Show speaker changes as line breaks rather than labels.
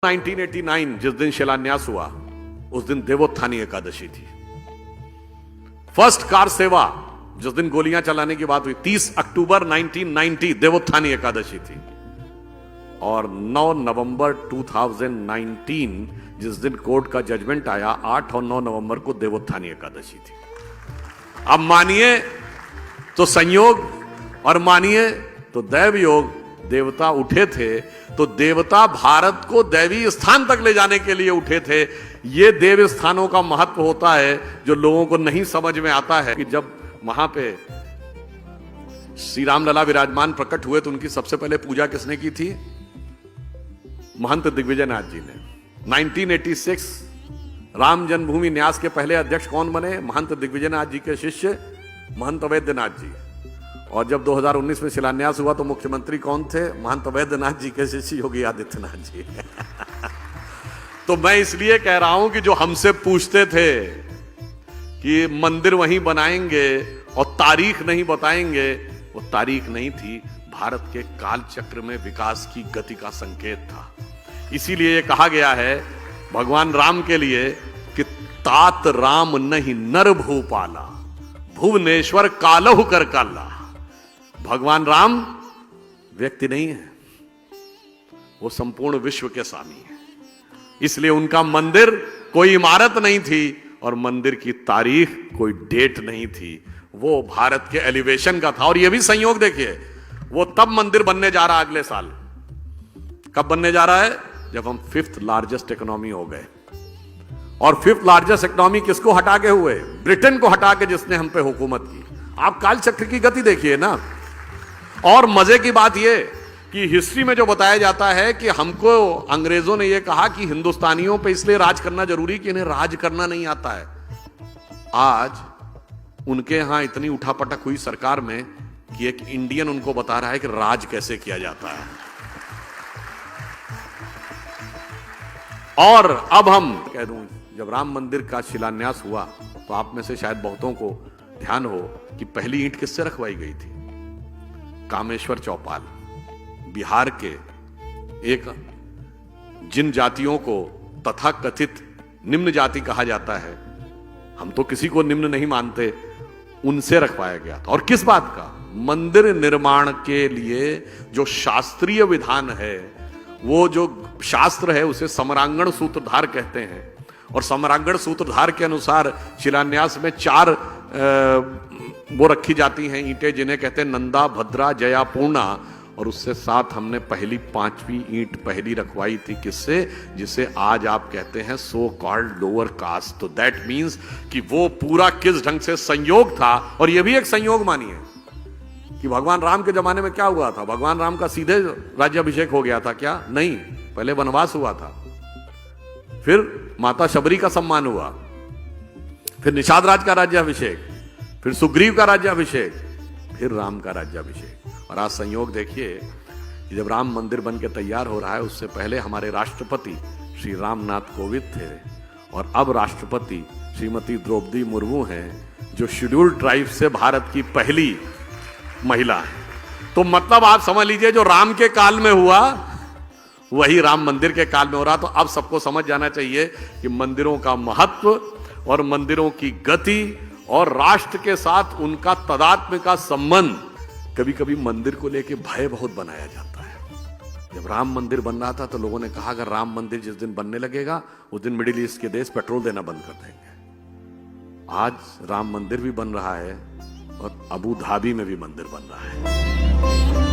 1989 जिस दिन शिलान्यास हुआ उस दिन देवोत्थानी एकादशी थी। फर्स्ट कार सेवा जिस दिन गोलियां चलाने की बात हुई 30 अक्टूबर 1990 देवोत्थानी एकादशी थी। और 9 नवंबर 2019 जिस दिन कोर्ट का जजमेंट आया 8 और 9 नवंबर को देवोत्थानी एकादशी थी। अब मानिए तो संयोग और मानिए तो दैव योग। देवता उठे थे तो देवता भारत को दैवी स्थान तक ले जाने के लिए उठे थे। ये देव स्थानों का महत्व होता है जो लोगों को नहीं समझ में आता है कि जब वहां पे श्री राम लला विराजमान प्रकट हुए तो उनकी सबसे पहले पूजा किसने की थी? महंत दिग्विजयनाथ जी ने। 1986 राम जन्मभूमि न्यास के पहले अध्यक्ष कौन बने? महंत दिग्विजयनाथ जी के शिष्य महंत अवैधनाथ जी। और जब 2019 में शिलान्यास हुआ तो मुख्यमंत्री कौन थे? महंत अवैधनाथ जी के शिष्य योगी आदित्यनाथ जी। तो मैं इसलिए कह रहा हूं कि जो हमसे पूछते थे कि मंदिर वहीं बनाएंगे और तारीख नहीं बताएंगे, वो तारीख नहीं थी, भारत के काल चक्र में विकास की गति का संकेत था। इसीलिए ये कहा गया है भगवान राम के लिए कि तात राम नहीं नर भूपाला, भुवनेश्वर कालहु कर काला। भगवान राम व्यक्ति नहीं है, वो संपूर्ण विश्व के स्वामी है। इसलिए उनका मंदिर कोई इमारत नहीं थी और मंदिर की तारीख कोई डेट नहीं थी, वो भारत के एलिवेशन का था। और ये भी संयोग देखिए, वो तब मंदिर बनने जा रहा है अगले साल। कब बनने जा रहा है? जब हम 5th लार्जेस्ट इकोनॉमी हो गए। और 5th लार्जेस्ट इकोनॉमी किसको हटा के हुए? ब्रिटेन को हटा के, जिसने हम पे हुकूमत की। आप काल चक्र की गति देखिए ना। और मजे की बात यह कि हिस्ट्री में जो बताया जाता है कि हमको अंग्रेजों ने यह कहा कि हिंदुस्तानियों पे इसलिए राज करना जरूरी कि इन्हें राज करना नहीं आता है। आज उनके यहां इतनी उठापटक हुई सरकार में कि एक इंडियन उनको बता रहा है कि राज कैसे किया जाता है। और अब हम कह दूं, जब राम मंदिर का शिलान्यास हुआ तो आप में से शायद बहुतों को ध्यान हो कि पहली ईंट किससे रखवाई गई थी? कामेश्वर चौपाल, बिहार के एक जिन जातियों को तथाकथित निम्न जाति कहा जाता है, हम तो किसी को निम्न नहीं मानते, उनसे रखवाया गया था। और किस बात का? मंदिर निर्माण के लिए जो शास्त्रीय विधान है, वो जो शास्त्र है उसे समरांगण सूत्रधार कहते हैं। और समरांगण सूत्रधार के अनुसार शिलान्यास में 4 वो रखी जाती हैं ईंटें, जिन्हें कहते हैं नंदा, भद्रा, जया, पूर्णा। और उससे साथ हमने पहली 5वीं ईंट पहली रखवाई थी। किससे? जिसे आज आप कहते हैं सो कॉल्ड लोअर कास्ट। तो दैट मीन्स कि वो पूरा किस ढंग से संयोग था। और यह भी एक संयोग मानिए कि भगवान राम के जमाने में क्या हुआ था? भगवान राम का सीधे राज्याभिषेक हो गया था क्या? नहीं, पहले वनवास हुआ था, फिर माता शबरी का सम्मान हुआ, फिर निषाद राज का राज्याभिषेक, फिर सुग्रीव का राज्याभिषेक, फिर राम का राज्याभिषेक। और आज संयोग देखिए कि जब राम मंदिर बन के तैयार हो रहा है, उससे पहले हमारे राष्ट्रपति श्री रामनाथ कोविंद थे और अब राष्ट्रपति श्रीमती द्रौपदी मुर्मू हैं, जो शेड्यूल्ड ट्राइब से भारत की पहली महिला है। तो मतलब आप समझ लीजिए, जो राम के काल में हुआ वही राम मंदिर के काल में हो रहा। तो अब सबको समझ जाना चाहिए कि मंदिरों का महत्व और मंदिरों की गति और राष्ट्र के साथ उनका तदात्म्य का संबंध, कभी कभी मंदिर को लेकर भय बहुत बनाया जाता है। जब राम मंदिर बन रहा था तो लोगों ने कहा अगर राम मंदिर जिस दिन बनने लगेगा उस दिन मिडिल ईस्ट के देश पेट्रोल देना बंद कर देंगे। आज राम मंदिर भी बन रहा है और अबू धाबी में भी मंदिर बन रहा है।